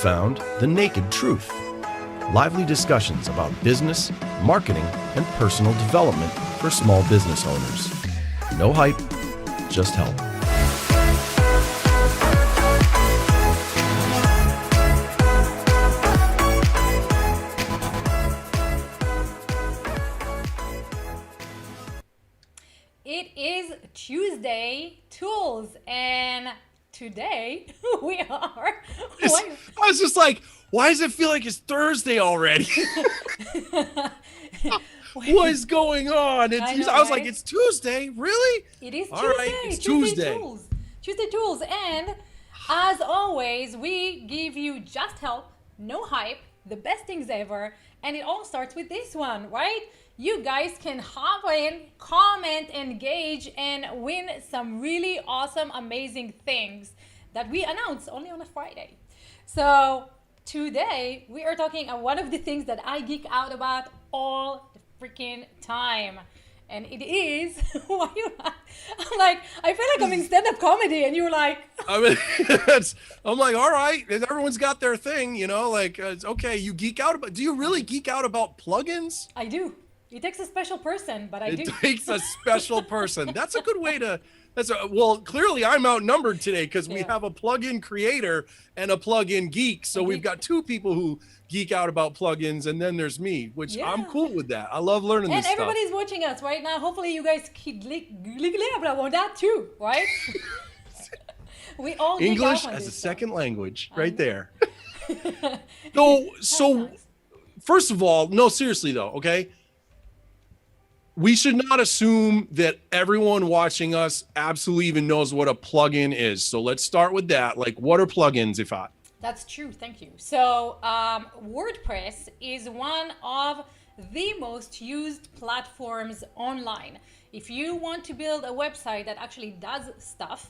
found The Naked Truth. Lively discussions about business, marketing, and personal development for small business owners. No hype, just help. It is Tuesday Tools, and today we are. I was just like, why does it feel like it's Thursday already? What is going on? I was like, it's Tuesday? Really? It is Tuesday. All right, it's Tuesday. Tuesday Tools. And as always, we give you just help, no hype, the best things ever. And it all starts with this one, right? You guys can hop in, comment, engage, and win some really awesome, amazing things that we announce only on a Friday. So today we are talking about one of the things that I geek out about all the freaking time. And it is, why you laugh? I'm like, I feel like I'm in stand-up comedy, and you're like. I'm like, all right, everyone's got their thing, you know, like, it's okay, you geek out about, do you really geek out about plugins? I do. It takes a special person, but I do. It takes a special person. That's a good way to, well, clearly I'm outnumbered today because we have a plugin creator and a plugin geek. So we've got two people who geek out about plugins, and then there's me, which I'm cool with that. I love learning this stuff. And everybody's watching us right now. Hopefully you guys keep about that too, right? We all English as a second language, right there. So first of all, no, seriously though, okay? We should not assume that everyone watching us absolutely even knows what a plugin is. So let's start with that. Like, what are plugins, Ifat? That's true. Thank you. So WordPress is one of the most used platforms online. If you want to build a website that actually does stuff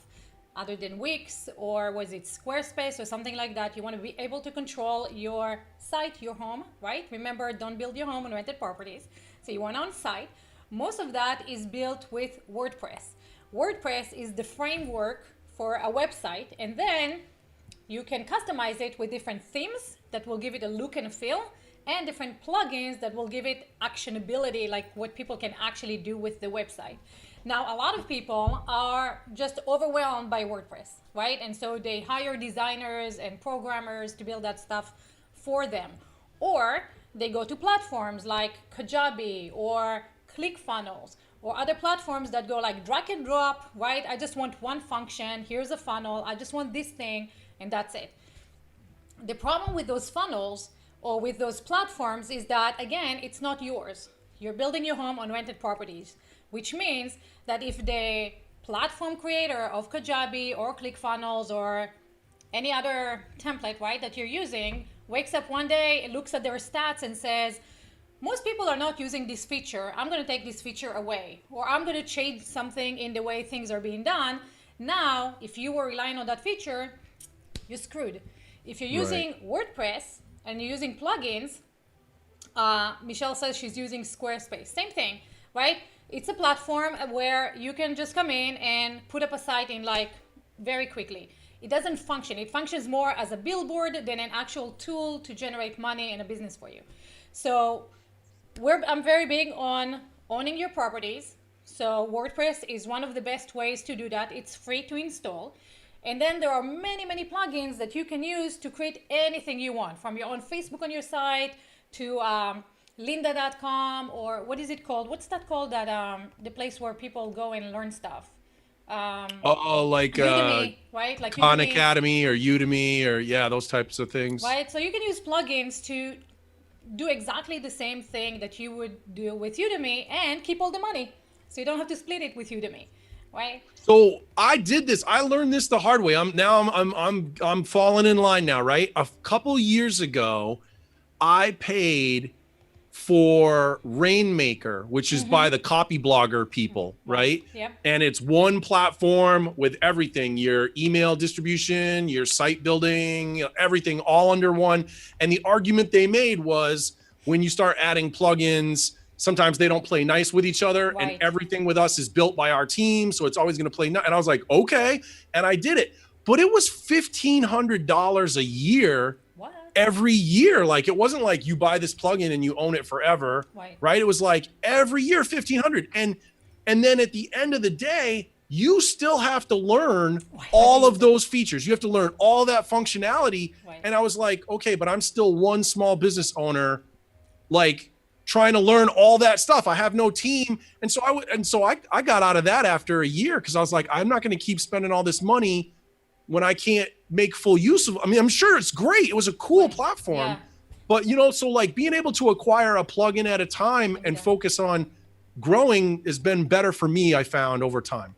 other than Wix or was it Squarespace or something like that, you want to be able to control your site, your home, right? Remember, don't build your home on rented properties. So you want on site. Most of that is built with WordPress. WordPress is the framework for a website, and then you can customize it with different themes that will give it a look and a feel, and different plugins that will give it actionability, like what people can actually do with the website. Now, a lot of people are just overwhelmed by WordPress, right? And so they hire designers and programmers to build that stuff for them. Or they go to platforms like Kajabi or Clickfunnels or other platforms that go like drag and drop, right? I just want one function, here's a funnel, I just want this thing, and that's it. The problem with those funnels or with those platforms is that, again, it's not yours. You're building your home on rented properties, which means that if the platform creator of Kajabi or Clickfunnels or any other template, right, that you're using, wakes up one day, looks at their stats and says, most people are not using this feature, I'm going to take this feature away, or I'm going to change something in the way things are being done. Now, if you were relying on that feature, you're screwed. If you're using WordPress and you're using plugins, Michelle says she's using Squarespace. Same thing, right? It's a platform where you can just come in and put up a site in like very quickly. It doesn't function. It functions more as a billboard than an actual tool to generate money and a business for you. So I'm very big on owning your properties. So WordPress is one of the best ways to do that. It's free to install. And then there are many, many plugins that you can use to create anything you want, from your own Facebook on your site to lynda.com, or what is it called? What's that called? That the place where people go and learn stuff. Like Udemy, right? Like Khan Udemy. Academy or Udemy or those types of things. Right. So you can use plugins to do exactly the same thing that you would do with Udemy and keep all the money. So you don't have to split it with Udemy, right? So I did this. I learned this the hard way. I'm falling in line now, right? A couple years ago, I paid for Rainmaker, which is by the copy blogger people, right? Yep. And it's one platform with everything, your email distribution, your site building, everything all under one. And the argument they made was when you start adding plugins, sometimes they don't play nice with each other, Right. and everything with us is built by our team. So it's always going to play nice. And I was like, okay. And I did it, but it was $1,500 a year every year. Like it wasn't like you buy this plugin and you own it forever, right? It was like every year 1,500, and then at the end of the day, you still have to learn all of those features. You have to learn all that functionality. And I was like, okay, but I'm still one small business owner, like trying to learn all that stuff. I have no team. And so I got out of that after a year, because I was like, I'm not going to keep spending all this money when I can't make full use of. I mean, I'm sure it's great. It was a cool platform, but so like being able to acquire a plugin at a time and focus on growing has been better for me, I found, over time.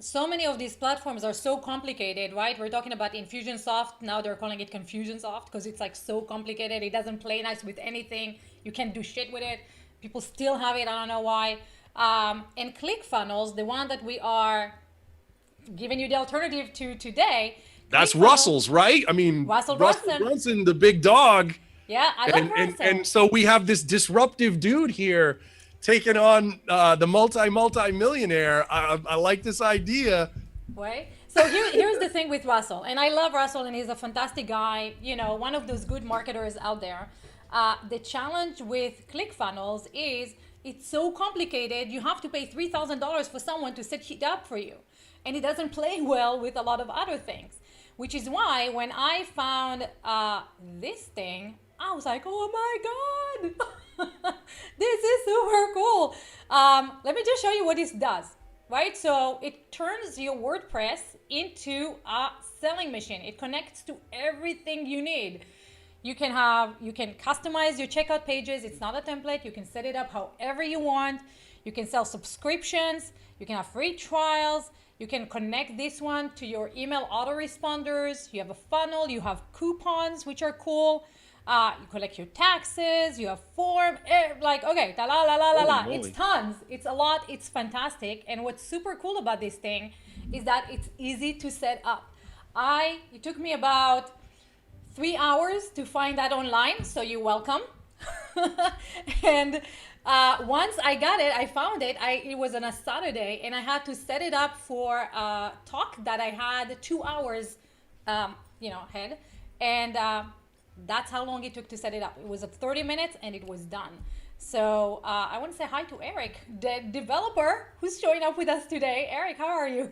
So many of these platforms are so complicated, right? We're talking about Infusionsoft. Now they're calling it Confusionsoft because it's like so complicated. It doesn't play nice with anything. You can't do shit with it. People still have it. I don't know why. And Clickfunnels, the one that we are giving you the alternative to today. That's Russell's, right? I mean, Russell Brunson, the big dog. Yeah, I love Russell. And so we have this disruptive dude here taking on the multi-millionaire. I like this idea. Right. So here's the thing with Russell, and I love Russell, and he's a fantastic guy. One of those good marketers out there. The challenge with ClickFunnels is it's so complicated. You have to pay $3,000 for someone to set it up for you, and it doesn't play well with a lot of other things. Which is why when I found this thing, I was like, oh my God, this is super cool. Let me just show you what this does, right? So it turns your WordPress into a selling machine. It connects to everything you need. You can customize your checkout pages. It's not a template. You can set it up however you want. You can sell subscriptions. You can have free trials. You can connect this one to your email autoresponders. You have a funnel. You have coupons, which are cool. You collect your taxes. You have form. Okay, It's tons. It's a lot. It's fantastic. And what's super cool about this thing is that it's easy to set up. It took me about 3 hours to find that online. So you're welcome. And once I got it, I found it. It was on a Saturday, and I had to set it up for a talk that I had 2 hours, ahead, and that's how long it took to set it up. It was 30 minutes, and it was done. So I want to say hi to Eric, the developer who's showing up with us today. Eric, how are you?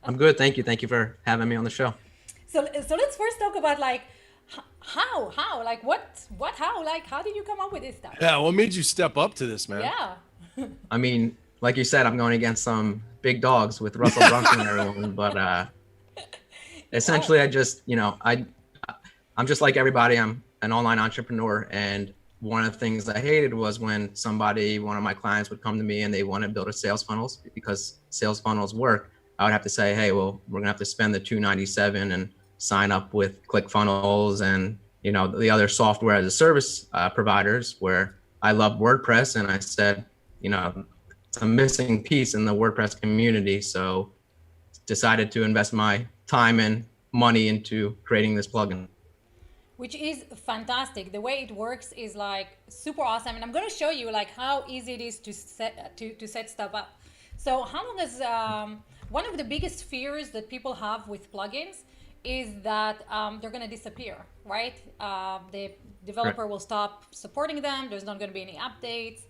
I'm good, thank you. Thank you for having me on the show. So let's first talk about how, how did you come up with this stuff? Yeah, what made you step up to this, man? Yeah. I mean, like you said, I'm going against some big dogs with Russell Brunson and everyone, but essentially I just, I'm just like everybody. I'm an online entrepreneur, and one of the things I hated was when one of my clients would come to me and they want to build a sales funnels. Because sales funnels work, I would have to say, hey, well, we're gonna have to spend the $297 and sign up with Clickfunnels and the other software as a service providers, where I love WordPress, and I said, it's a missing piece in the WordPress community. So decided to invest my time and money into creating this plugin. Which is fantastic. The way it works is super awesome, and I'm going to show you how easy it is to set stuff up. So how long is one of the biggest fears that people have with plugins is that they're going to disappear, right? The developer will stop supporting them. There's not going to be any updates.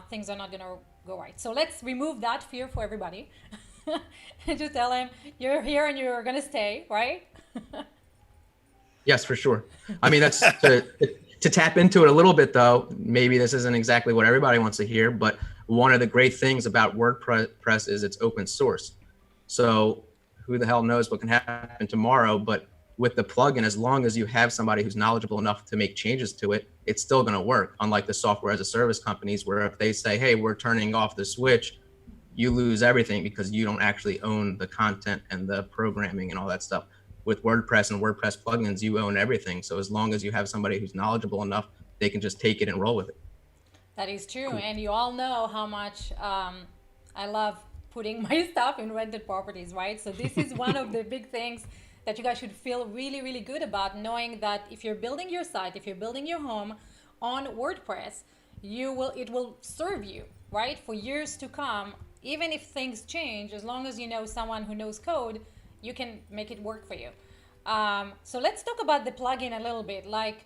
Things are not going to go right. So let's remove that fear for everybody. And just tell them you're here and you're going to stay, right? Yes, for sure. I mean, that's to tap into it a little bit, though. Maybe this isn't exactly what everybody wants to hear, but one of the great things about WordPress is it's open source. So who the hell knows what can happen tomorrow, but with the plugin, as long as you have somebody who's knowledgeable enough to make changes to it, it's still going to work. Unlike the software as a service companies, where if they say, hey, we're turning off the switch, you lose everything because you don't actually own the content and the programming and all that stuff. With WordPress and WordPress plugins, you own everything. So as long as you have somebody who's knowledgeable enough, they can just take it and roll with it. That is true. Cool. And you all know how much I love putting my stuff in rented properties, right? So this is one of the big things that you guys should feel really, really good about, knowing that if you're building your site, if you're building your home on WordPress, it will serve you, right? For years to come. Even if things change, as long as you know someone who knows code, you can make it work for you. So let's talk about the plugin a little bit. Like,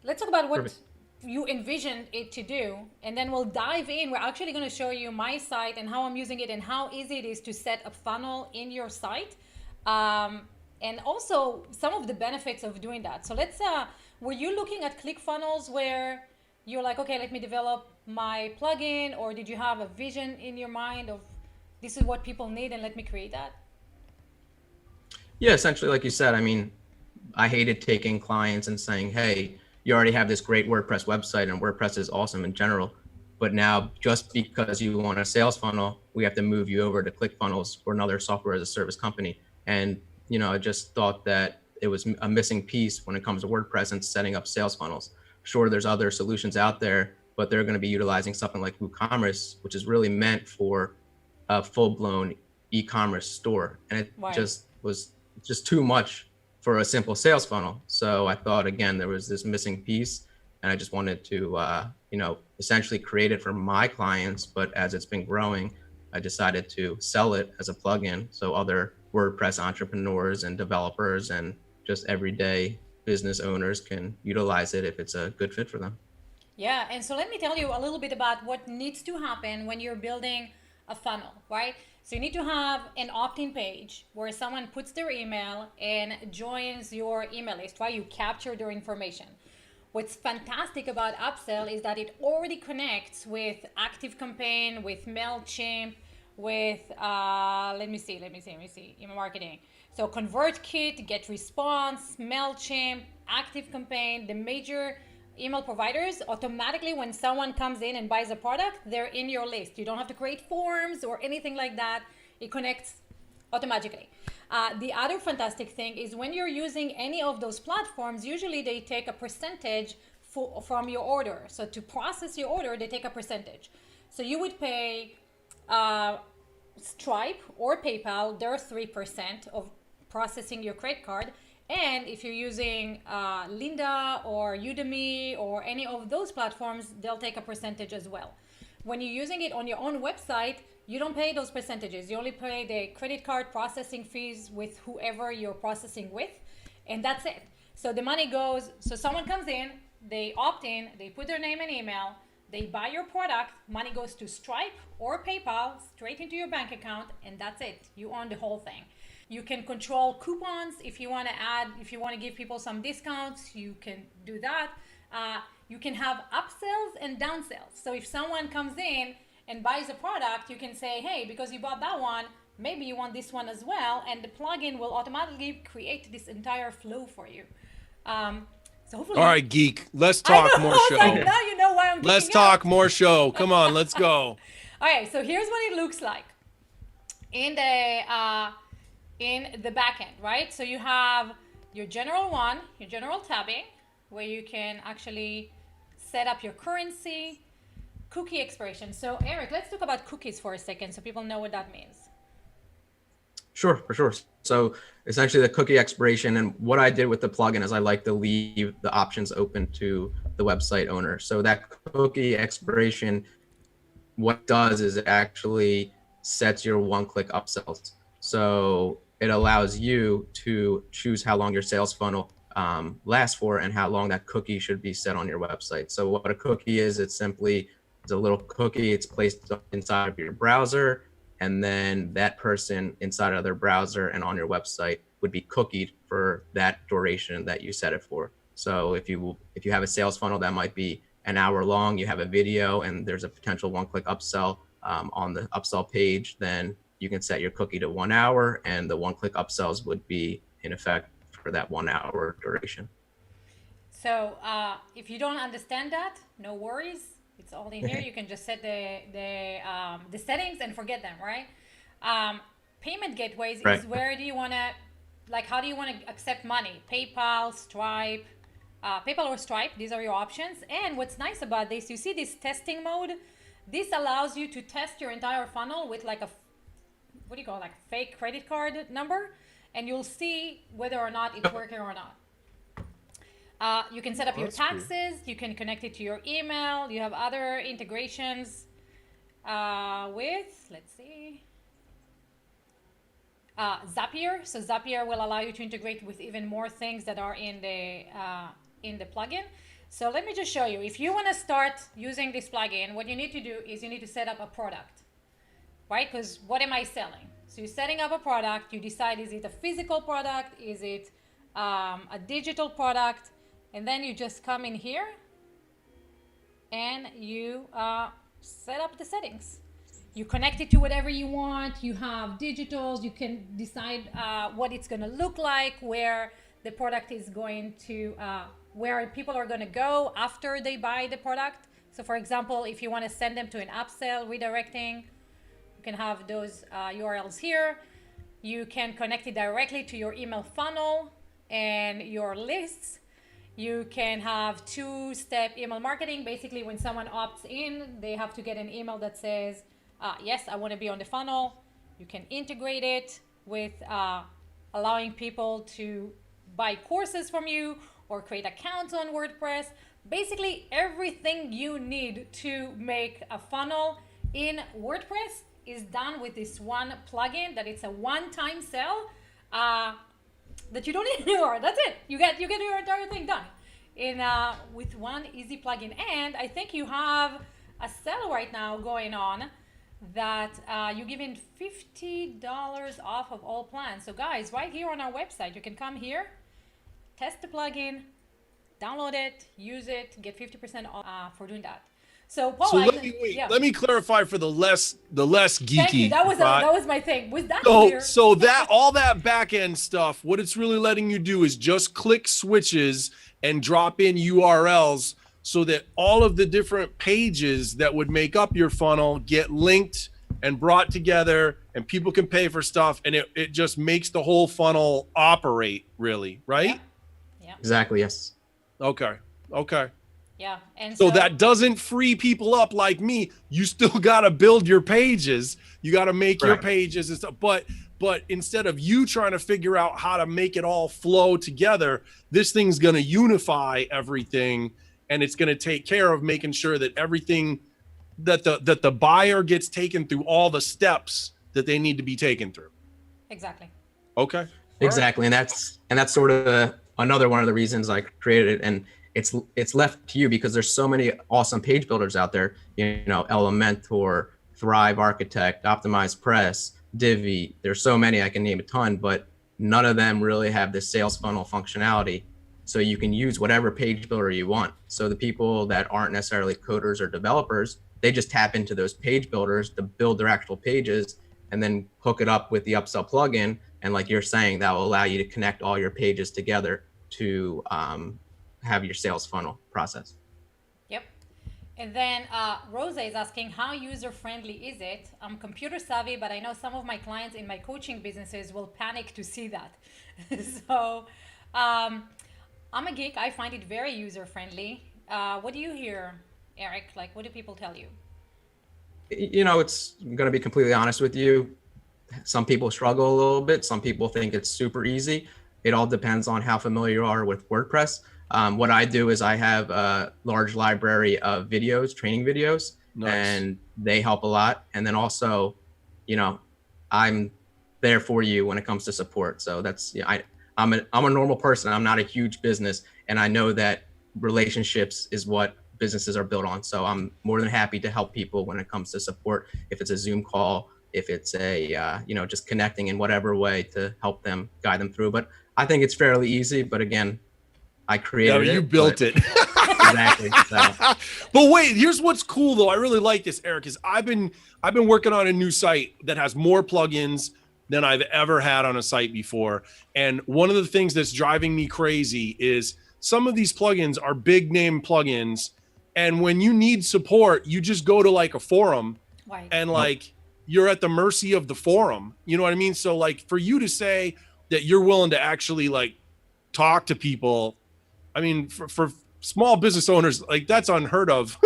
let's talk about what Perfect. you envisioned it to do, and then we'll dive in. We're actually going to show you my site and how I'm using it and how easy it is to set a funnel in your site. And also some of the benefits of doing that. So let's, were you looking at ClickFunnels where you're like, okay, let me develop my plugin, or did you have a vision in your mind of this is what people need and let me create that? Yeah, essentially, like you said, I mean, I hated taking clients and saying, hey, you already have this great WordPress website and WordPress is awesome in general. But now just because you want a sales funnel, we have to move you over to ClickFunnels or another software as a service company. And, you know, I just thought that it was a missing piece when it comes to WordPress and setting up sales funnels. Sure, there's other solutions out there, but they're going to be utilizing something like WooCommerce, which is really meant for a full-blown e-commerce store. And it Right. just was just too much for a simple sales funnel. So I thought, again, there was this missing piece, and I just wanted to, you know, essentially create it for my clients. But as it's been growing, I decided to sell it as a plugin so other WordPress entrepreneurs and developers and just everyday business owners can utilize it if it's a good fit for them. Yeah, and so let me tell you a little bit about what needs to happen when you're building a funnel, right? So you need to have an opt-in page where someone puts their email and joins your email list, right? You capture their information. What's fantastic about upsell is that it already connects with ActiveCampaign, with MailChimp, with let me see, email marketing. So ConvertKit, GetResponse, MailChimp, ActiveCampaign, the major email providers. Automatically when someone comes in and buys a product, they're in your list. You don't have to create forms or anything like that. It connects automatically. The other fantastic thing is when you're using any of those platforms, usually they take a percentage from your order. So to process your order, they take a percentage. So you would pay Stripe or PayPal, they're 3% of processing your credit card. And if you're using Linda or Udemy or any of those platforms, they'll take a percentage as well. When you're using it on your own website, you don't pay those percentages. You only pay the credit card processing fees with whoever you're processing with, and that's it. So the money goes, so someone comes in, they opt in, they put their name and email, they buy your product, money goes to Stripe or PayPal straight into your bank account, and that's it. You own the whole thing. You can control coupons if you want to add, if you want to give people some discounts, you can do that. You can have upsells and downsales. So if someone comes in and buys a product, you can say, hey, because you bought that one, maybe you want this one as well, and the plugin will automatically create this entire flow for you. So hopefully. All right, geek. Let's talk more show. Like, now you know why I'm Let's geeking talk out. more show. Come on, let's go. Okay, so here's what it looks like in the back end, right? So you have your general one, your general tabbing, where you can actually set up your currency, cookie expiration. So Eric, let's talk about cookies for a second so people know what that means. Sure, for sure. So essentially the cookie expiration, and what I did with the plugin is I like to leave the options open to the website owner. So that cookie expiration, what it does is it actually sets your one-click upsells. So it allows you to choose how long your sales funnel lasts for and how long that cookie should be set on your website. So what a cookie is, it's a little cookie. It's placed inside of your browser, and then that person inside of their browser and on your website would be cookied for that duration that you set it for. So if you have a sales funnel that might be an hour long, you have a video, and there's a potential one-click upsell on the upsell page, then you can set your cookie to 1 hour, and the one-click upsells would be in effect for that 1 hour duration. So if you don't understand that, no worries. It's all in here. You can just set the settings and forget them, right? Payment gateways Right. is where do you want to, like, how do you want to accept money? PayPal, Stripe, PayPal or Stripe. These are your options. And what's nice about this, you see this testing mode. This allows you to test your entire funnel with like a, what do you call it, like fake credit card number, and you'll see whether or not it's working or not. You can set up your That's cool. taxes. You can connect it to your email. You have other integrations with, let's see. Zapier. So Zapier will allow you to integrate with even more things that are in the plugin. So let me just show you. If you want to start using this plugin, what you need to do is you need to set up a product, right? Because what am I selling? So you're setting up a product. You decide, is it a physical product? Is it a digital product? And then you just come in here and you set up the settings. You connect it to whatever you want. You have digitals. You can decide what it's going to look like, where the product is going to, where people are going to go after they buy the product. So for example, if you want to send them to an upsell redirecting, you can have those URLs here. You can connect it directly to your email funnel and your lists. You can have two-step email marketing. Basically, when someone opts in, they have to get an email that says, yes, I want to be on the funnel. You can integrate it with allowing people to buy courses from you or create accounts on WordPress. Basically, everything you need to make a funnel in WordPress is done with this one plugin that it's a one-time sell that you don't need anymore. That's it. You get your entire thing done in with one easy plugin. And I think you have a sale right now going on that you're giving $50 off of all plans. So guys, right here on our website, you can come here, test the plugin, download it, use it, get 50% off for doing that. So Paul, so let me clarify for the less geeky. Thank you. That was my thing. Was that so clear? so that all that back end stuff, what it's really letting you do is just click switches and drop in URLs so that all of the different pages that would make up your funnel get linked and brought together, and people can pay for stuff, and it just makes the whole funnel operate, really, right? Yeah. Exactly. Yes. Okay. Yeah. And so that doesn't free people up like me. You still got to build your pages. You got to make your pages and stuff. But instead of you trying to figure out how to make it all flow together, this thing's going to unify everything, and it's going to take care of making sure that everything that the buyer gets taken through all the steps that they need to be taken through. Exactly. Okay. Exactly. Right. And that's sort of another one of the reasons I created it. And it's left to you because there's so many awesome page builders out there, Elementor, Thrive Architect, Optimize Press, Divi. There's so many, I can name a ton, but none of them really have this sales funnel functionality. So you can use whatever page builder you want. So the people that aren't necessarily coders or developers, they just tap into those page builders to build their actual pages and then hook it up with the UpSell plugin. And like you're saying, that will allow you to connect all your pages together to have your sales funnel process. Yep. And then Rosa is asking, how user-friendly is it? I'm computer savvy, but I know some of my clients in my coaching businesses will panic to see that. So I'm a geek. I find it very user-friendly. What do you hear, Eric? Like, what do people tell you? It's going to be completely honest with you. Some people struggle a little bit. Some people think it's super easy. It all depends on how familiar you are with WordPress. What I do is I have a large library of videos, training videos, nice. And they help a lot. And then also, I'm there for you when it comes to support. So that's, I'm a normal person. I'm not a huge business. And I know that relationships is what businesses are built on. So I'm more than happy to help people when it comes to support. If it's a Zoom call, if it's a, just connecting in whatever way to help them, guide them through. But I think it's fairly easy. But again, I created it. You built it. Exactly. So. But wait, here's what's cool though. I really like this, Eric, is I've been working on a new site that has more plugins than I've ever had on a site before. And one of the things that's driving me crazy is some of these plugins are big name plugins. And when you need support, you just go to like a forum, right. And like you're at the mercy of the forum. You know what I mean? So like for you to say that you're willing to actually like talk to people, I mean, for small business owners, like that's unheard of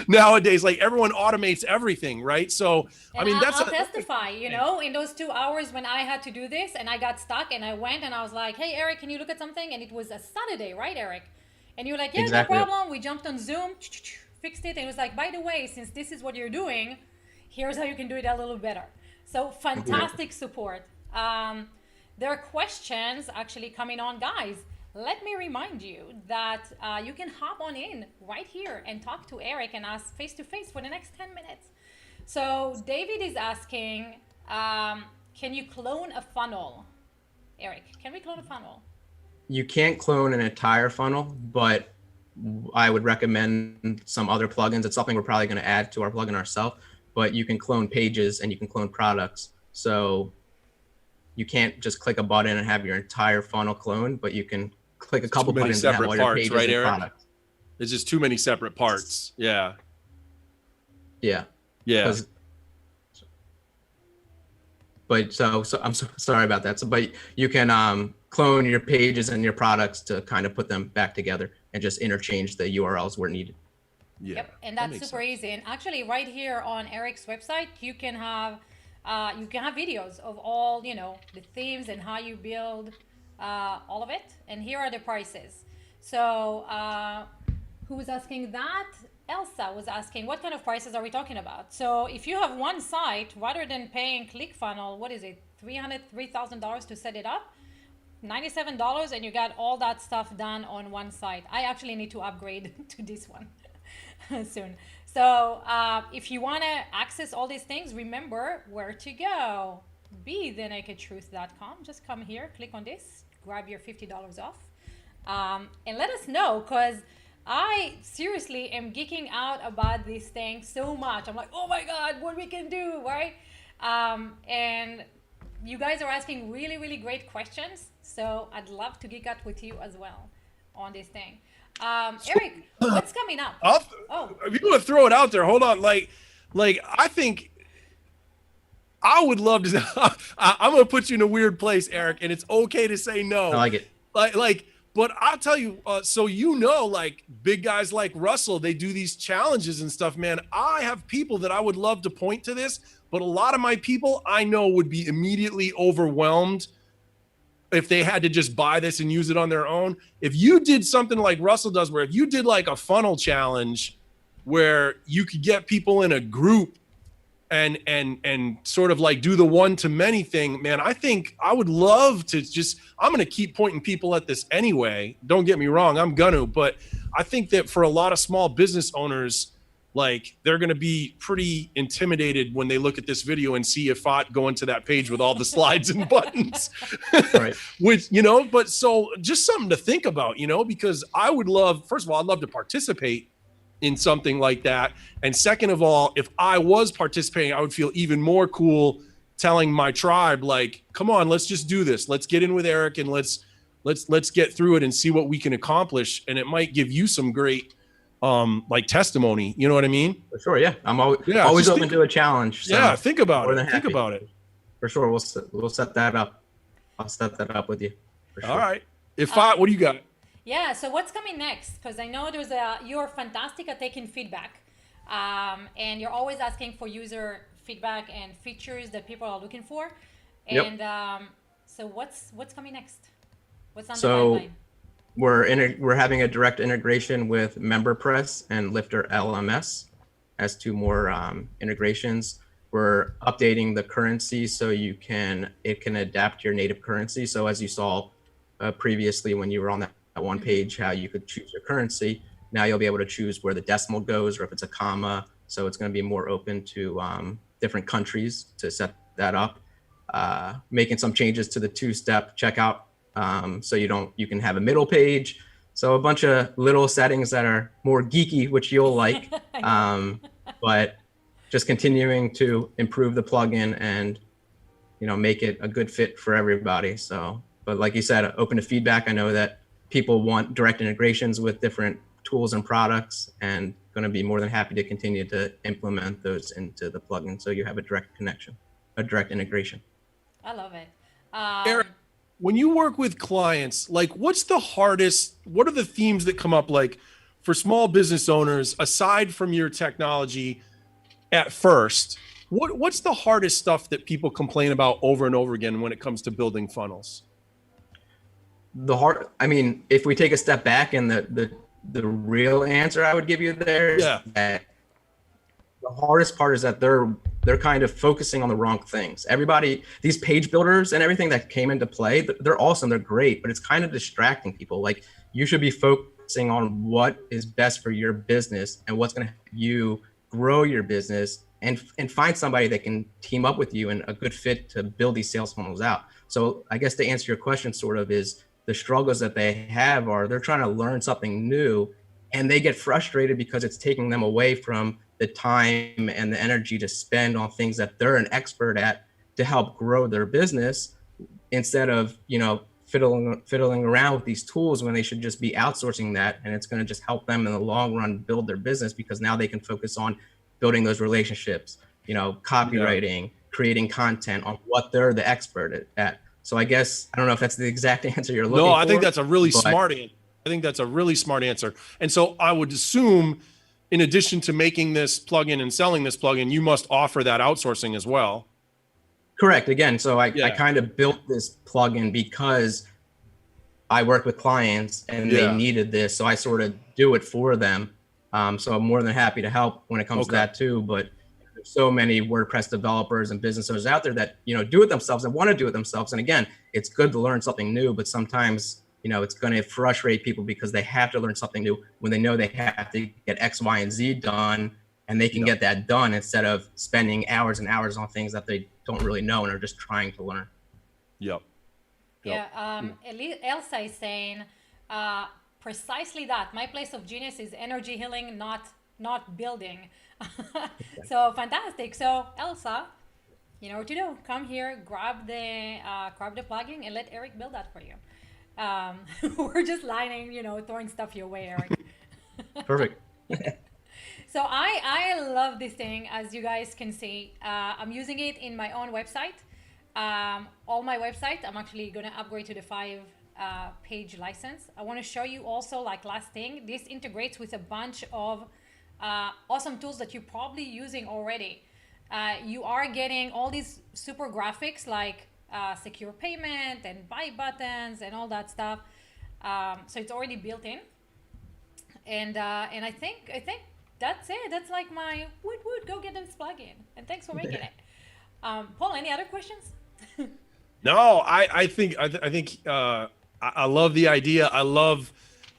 nowadays. Like everyone automates everything, right? So, and I'll testify, in those 2 hours when I had to do this and I got stuck and I went and I was like, hey, Eric, can you look at something? And it was a Saturday, right, Eric? And you were like, yeah, exactly. No problem. We jumped on Zoom, fixed it. And it was like, by the way, since this is what you're doing, here's how you can do it a little better. So fantastic support. There are questions actually coming on, guys. Let me remind you that you can hop on in right here and talk to Eric and us face to face for the next 10 minutes. So David is asking, can you clone a funnel? Eric, can we clone a funnel? You can't clone an entire funnel, but I would recommend some other plugins. It's something we're probably going to add to our plugin ourselves, but you can clone pages and you can clone products. So you can't just click a button and have your entire funnel cloned, but you can click a couple buttons and have all your pages and products. There's just too many separate parts. Yeah. Yeah. Yeah. But so I'm so sorry about that. So, but you can clone your pages and your products to kind of put them back together and just interchange the URLs where needed. Yeah. Yep. And that's super easy. And actually, right here on Eric's website, you can have videos of all, you know, the themes and how you build all of it. And here are the prices. So who was asking that? Elsa was asking, what kind of prices are we talking about? So if you have one site, rather than paying ClickFunnels, what is it, $3,000 to set it up? $97 and you got all that stuff done on one site. I actually need to upgrade to this one soon. So if you want to access all these things, remember where to go. BeTheNakedTruth.com. Just come here, click on this, grab your $50 off, and let us know, because I seriously am geeking out about these things so much. I'm like, oh my God, what we can do, right? And you guys are asking really, really great questions. So I'd love to geek out with you as well on this thing. Eric, what's coming up? If you want to throw it out there, hold on. Like I think I would love to. I'm going to put you in a weird place, Eric, and it's okay to say no. I like it. But I'll tell you, so like big guys like Russell, they do these challenges and stuff, man. I have people that I would love to point to this, but a lot of my people I know would be immediately overwhelmed if they had to just buy this and use it on their own. If you did something like Russell does, where if you did like a funnel challenge where you could get people in a group and sort of like do the one-to-many thing, man, I think I would love to just, I'm going to keep pointing people at this anyway. Don't get me wrong, I'm gonna, but I think that for a lot of small business owners, like they're going to be pretty intimidated when they look at this video and see Ifat go into that page with all the slides and buttons. Right. Which, you know, but so just something to think about, you know, because I would love, first of all, I'd love to participate in something like that. And second of all, if I was participating, I would feel even more cool telling my tribe, like, come on, let's just do this. Let's get in with Eric and let's get through it and see what we can accomplish. And it might give you some great like testimony. You know what I mean? For sure. Yeah. I'm always open to a challenge. So yeah. Think about it. Think about it. For sure. We'll set that up. I'll set that up with you. For sure. All right. What do you got? Yeah, so what's coming next? Because I know you're fantastic at taking feedback, and you're always asking for user feedback and features that people are looking for. And so what's coming next? What's on the pipeline? We're having a direct integration with MemberPress and Lifter LMS as two more integrations. We're updating the currency so it can adapt your native currency. So as you saw previously when you were on that one page, how you could choose your currency. Now you'll be able to choose where the decimal goes or if it's a comma. So it's going to be more open to different countries to set that up. Making some changes to the two-step checkout. So you can have a middle page. So a bunch of little settings that are more geeky, which you'll like, but just continuing to improve the plugin and, you know, make it a good fit for everybody. So, but like you said, open to feedback. I know that people want direct integrations with different tools and products, and going to be more than happy to continue to implement those into the plugin so you have a direct connection, a direct integration. I love it. Eric, when you work with clients, like what are the themes that come up, like for small business owners, aside from your technology at first, what's the hardest stuff that people complain about over and over again when it comes to building funnels? If we take a step back, and the real answer I would give you there is that the hardest part is that they're kind of focusing on the wrong things. Everybody, these page builders and everything that came into play, they're awesome, they're great, but it's kind of distracting people. Like, you should be focusing on what is best for your business and what's going to help you grow your business, and find somebody that can team up with you and a good fit to build these sales funnels out. So I guess to answer your question sort of is, the struggles that they have are they're trying to learn something new, and they get frustrated because it's taking them away from the time and the energy to spend on things that they're an expert at to help grow their business, instead of, fiddling around with these tools when they should just be outsourcing that. And it's going to just help them in the long run build their business, because now they can focus on building those relationships, copywriting, creating content on what they're the expert at. So I guess, I don't know if that's the exact answer you're looking for. No, I think that's a really smart answer. I think that's a really smart answer. And so I would assume, in addition to making this plugin and selling this plugin, you must offer that outsourcing as well. Correct. Again, so I kind of built this plugin because I work with clients and they needed this. So I sort of do it for them. So I'm more than happy to help when it comes to that too. But there's so many WordPress developers and business owners out there that, do it themselves and want to do it themselves. And again, it's good to learn something new, but sometimes, it's going to frustrate people because they have to learn something new when they know they have to get X, Y, and Z done, and they can get that done instead of spending hours and hours on things that they don't really know and are just trying to learn. Yep. Yeah. Elsa is saying precisely that. My place of genius is energy healing, not building. So fantastic. So Elsa, you know what to do. Come here, grab the plugin, and let Eric build that for you. We're just lining, throwing stuff your way, Eric. Perfect. So I love this thing, as you guys can see. I'm using it in my own website. All my website, I'm actually going to upgrade to the 5-page license. I want to show you also, like, last thing, this integrates with a bunch of awesome tools that you're probably using already. You are getting all these super graphics like secure payment and buy buttons and all that stuff. So it's already built in. And I think that's it. That's like my woot, go get this plugin. And thanks for making it. Paul, any other questions? No, I think I love the idea. I love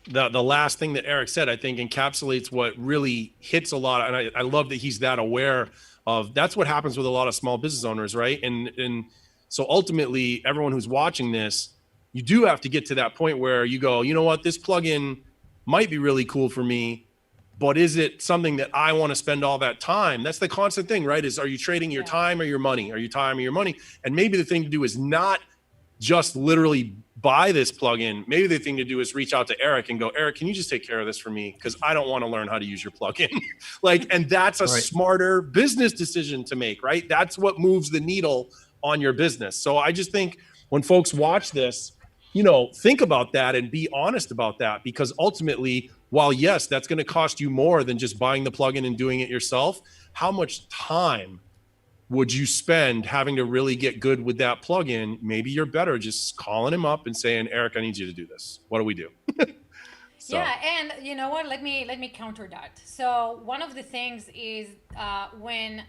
the last thing that Eric said. I think encapsulates what really hits a lot. And I love that he's that aware of. That's what happens with a lot of small business owners, right? And so ultimately, everyone who's watching this, you do have to get to that point where you go, you know what, this plugin might be really cool for me, but is it something that I want to spend all that time? That's the constant thing, right? Are you trading your time or your money? Are you time or your money? And maybe the thing to do is not just literally buy this plugin. Maybe the thing to do is reach out to Eric and go, Eric, can you just take care of this for me? Because I don't want to learn how to use your plugin. And that's a smarter business decision to make, right? That's what moves the needle on your business. So I just think when folks watch this, think about that and be honest about that, because ultimately, while yes, that's going to cost you more than just buying the plugin and doing it yourself, how much time would you spend having to really get good with that plugin? Maybe you're better just calling him up and saying, Eric, I need you to do this. What do we do? So. Yeah, and you know what? Let me counter that. So one of the things is when,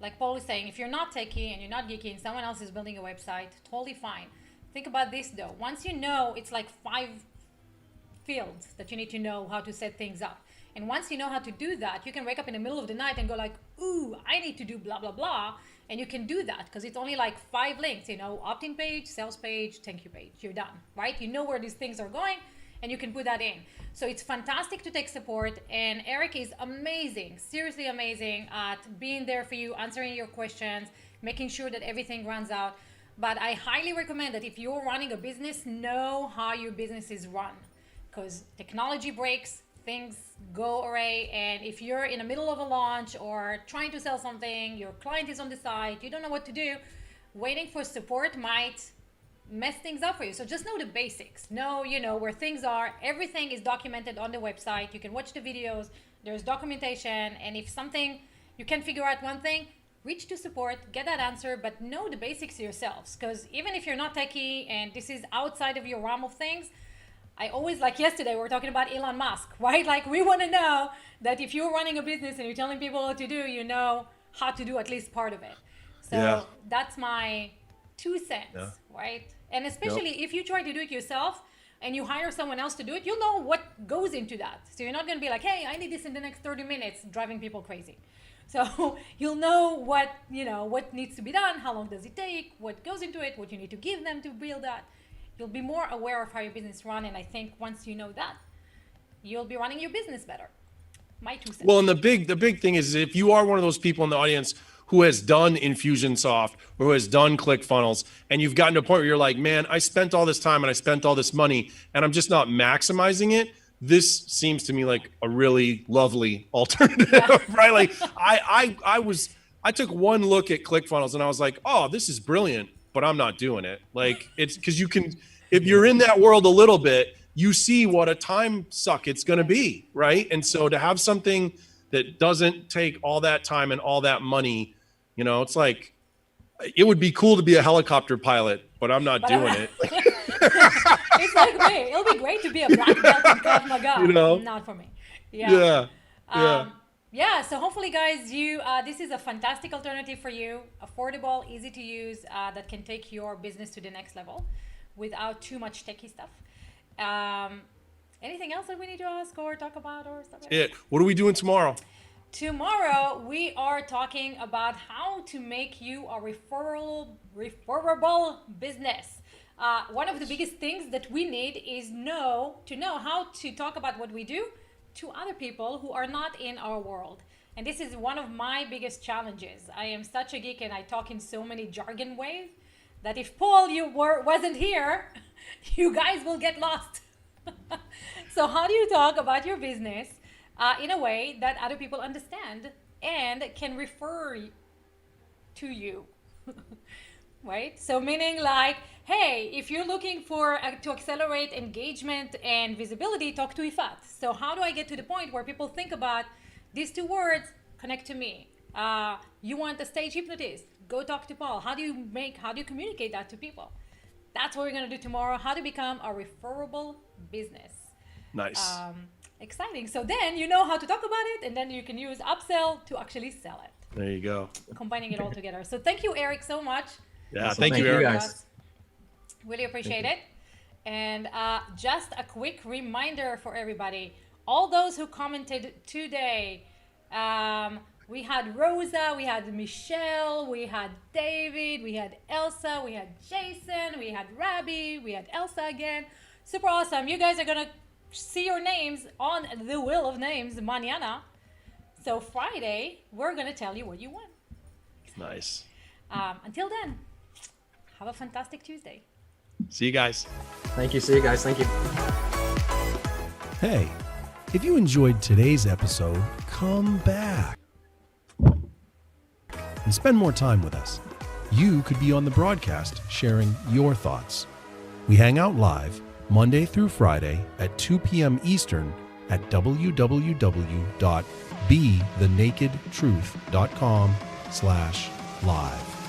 like Paul is saying, if you're not techie and you're not geeky and someone else is building a website, totally fine. Think about this though. Once you know, it's like 5 fields that you need to know how to set things up. And once you know how to do that, you can wake up in the middle of the night and go like, ooh, I need to do blah, blah, blah. And you can do that because it's only like 5 links, opt-in page, sales page, thank you page. You're done, right? You know where these things are going and you can put that in. So it's fantastic to take support. And Eric is amazing, seriously amazing at being there for you, answering your questions, making sure that everything runs out. But I highly recommend that if you're running a business, know how your business is run, because technology breaks, things go awry, and if you're in the middle of a launch or trying to sell something, your client is on the site, you don't know what to do, waiting for support might mess things up for you. So just know the basics. Know, where things are. Everything is documented on the website. You can watch the videos. There's documentation. And if something, you can't figure out one thing, reach to support, get that answer, but know the basics yourselves. Because even if you're not techie and this is outside of your realm of things, I always, like yesterday, we were talking about Elon Musk, right? Like we want to know that if you're running a business and you're telling people what to do, how to do at least part of it. So Yeah. that's my 2 cents, Yeah. right? And especially if you try to do it yourself and you hire someone else to do it, you'll know what goes into that. So you're not going to be like, hey, I need this in the next 30 minutes, driving people crazy. So you'll know what needs to be done, how long does it take, what goes into it, what you need to give them to build that. You'll be more aware of how your business runs. And I think once you know that, you'll be running your business better. My 2 cents. Well, and the big thing is if you are one of those people in the audience who has done Infusionsoft or who has done ClickFunnels, and you've gotten to a point where you're like, man, I spent all this time and I spent all this money and I'm just not maximizing it. This seems to me like a really lovely alternative, right? Like I took one look at ClickFunnels and I was like, oh, this is brilliant, but I'm not doing it. Like it's because you can, if you're in that world a little bit, you see what a time suck it's going to be, right? And so to have something that doesn't take all that time and all that money, it's like, it would be cool to be a helicopter pilot, but I'm not doing it. It's like me. It'll be great to be a black belt in Krav Maga. Not for me. Yeah. So hopefully, guys, this is a fantastic alternative for you. Affordable, easy to use, that can take your business to the next level without too much techie stuff. Anything else that we need to ask or talk about or stuff like that? What are we doing tomorrow? Tomorrow, we are talking about how to make you a referable business. One of the biggest things that we need is to know how to talk about what we do to other people who are not in our world. And this is one of my biggest challenges. I am such a geek and I talk in so many jargon ways that if Paul, wasn't here, you guys will get lost. So how do you talk about your business in a way that other people understand and can refer to you? Right? So meaning like, hey, if you're looking to accelerate engagement and visibility, talk to Ifat. So how do I get to the point where people think about these 2 words, connect to me? You want a stage hypnotist, go talk to Paul. How do you communicate that to people? That's what we're going to do tomorrow, how to become a referable business. Nice. Exciting. So then you know how to talk about it, and then you can use UpSell to actually sell it. There you go. Combining it all together. So thank you, Eric, so much. Yeah, thank you, Eric. Guys. Really appreciate it. And just a quick reminder for everybody, all those who commented today, we had Rosa, we had Michelle, we had David, we had Elsa, we had Jason, we had Rabbi, we had Elsa again. Super awesome. You guys are going to see your names on the wheel of names mañana. So Friday, we're going to tell you what you won. Nice. Until then, have a fantastic Tuesday. See you guys. Thank you. See you guys. Thank you. Hey, if you enjoyed today's episode, come back and spend more time with us. You could be on the broadcast sharing your thoughts. We hang out live Monday through Friday at 2 p.m. Eastern at www.bethenakedtruth.com/live.